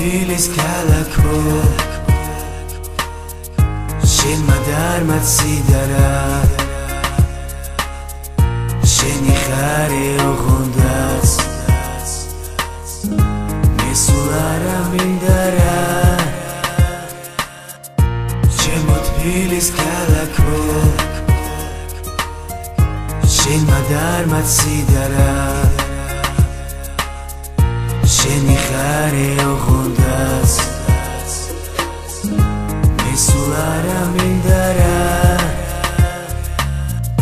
თბილის ქალაქო შენმა დარმა ციდარა შენი ხარე ოღონდაც მე სულ არა მინდა რა ჩემო თბილის ქალაქო შენმა დარმა ციდარა შენი ხარე ოღონდაც მე სულ არა მინდა რა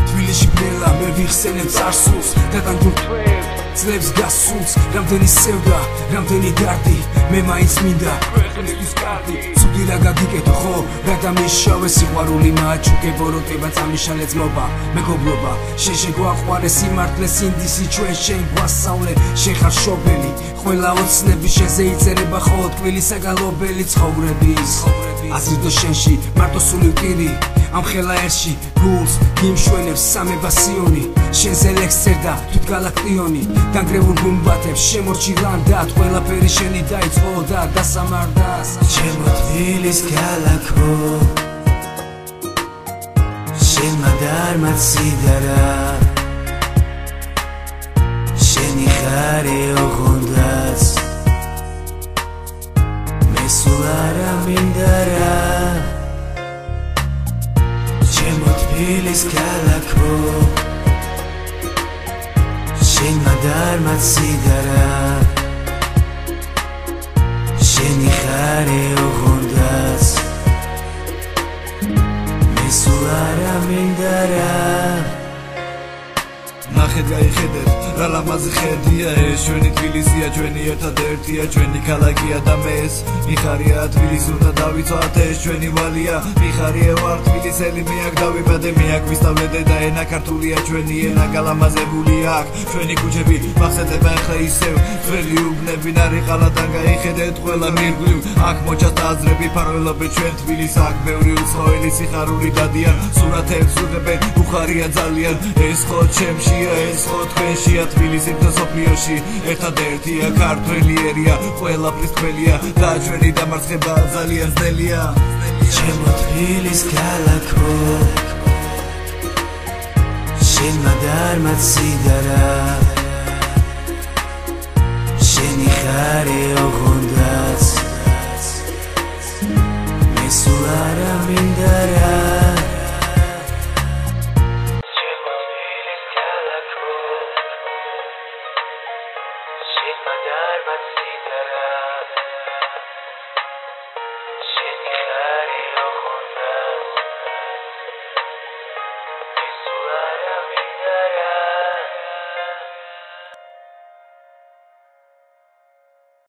თბილისში ბნელა მე ვიხსენებ წარსულს დაგანგურ თვეებს წლებს გასულს რამდენი სევდა რამდენი დარდი მე მაინც მინდა ქვეყნისთვის კარგი ცუდი რა გაგიკეთო ხო რა დამიშავე სიყვარული მაჩუკე ბოროტება წამიშალე ძმობა მეგობრობა შენ შეგვაყვარე სიმართლე სინდისი ჩვენ შენ გვასწავლე შენ ხარ შობელი ყველა ოცნები შენზე იწერება ხო თბილის საგალობელი ცხოვრების აზრდო შენში მარტო სული ვტირი ამ ხელა ერში გულს გიმშვენებს სამება სიონი შენზე ლექსერდა თვით გალაქტიონი დანგრეულ გუმბათებს შემორჩი ლანდად ყველაფერი შენი დაიწყო და დასამარდა ჩემო თბილის ქალაქო შენმა დარმა ციდარა შენი ხარე ოღონდაც მე სულ არა მინდა რა ჩემო თბილის ქალაქო შენმა დარმა ციდარა შენი ხარე ოღონდაც მე სულ არა მინდა რა ნახეთ გაიხედეთ რა ლამაზი ხედია ეს ჩვენი თბილისია ჩვენი ერთადერთია ჩვენი ქალაქია და მეც მიხარია თბილისს უნდა დავიცვათ ეს ჩვენი ვალია მიხარია ვარ თბილისელი მე აქ დავიბადე მე აქ ვისწავლე და ენა ქართულია ჩვენი ენა გალამაზებული აქ ჩვენი ქუჩები მახსენდება ახლა ისევ ძველი უბნები ნარიყალადან გაიხედეთ ყველა მირგვლივ აქ მოჩას აზრები ფარველობენ ჩვენ თბილისს აქ ბევრი უცხოელი სიხარული დადიან სურათებს ვიღებენ უხარია ძალიან ეს ხო ჩემშია ეს ხო თქვენშია თბილისი მსოფლიოში ერთადერთია ქართველი ერია ყველაფრის თველია და ჩვენი დამარცხება ძალიან ძნელია ჩემო თბილის ქალაქო შენმა დარმა ციდარა შენი ხარე ოღონდაც მე სულ არა მინდა რა Madar Matsitara